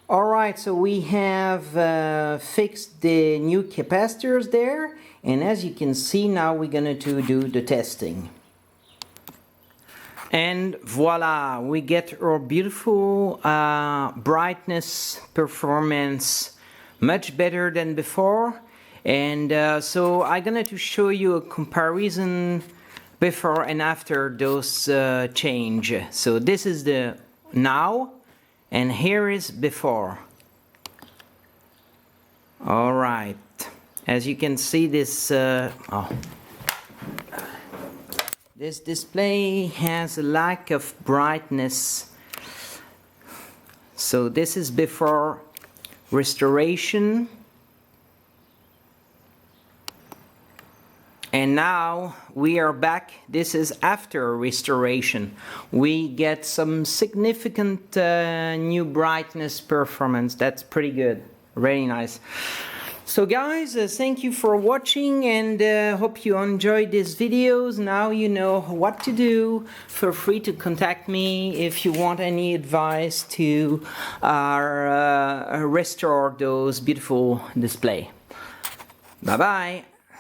Alright, so we have fixed the new capacitors there, and as you can see now we're going to do the testing. And voila, we get our beautiful brightness performance much better than before. And so I'm going to show you a comparison before and after those change. So this is the now, and here is before. All right, as you can see, this this display has a lack of brightness. So this is before restoration. And now we are back. This is after restoration. We get some significant new brightness performance. That's pretty good. Very nice. So guys, thank you for watching, and hope you enjoyed these videos. Now you know what to do. Feel free to contact me if you want any advice to restore those beautiful display. Bye bye.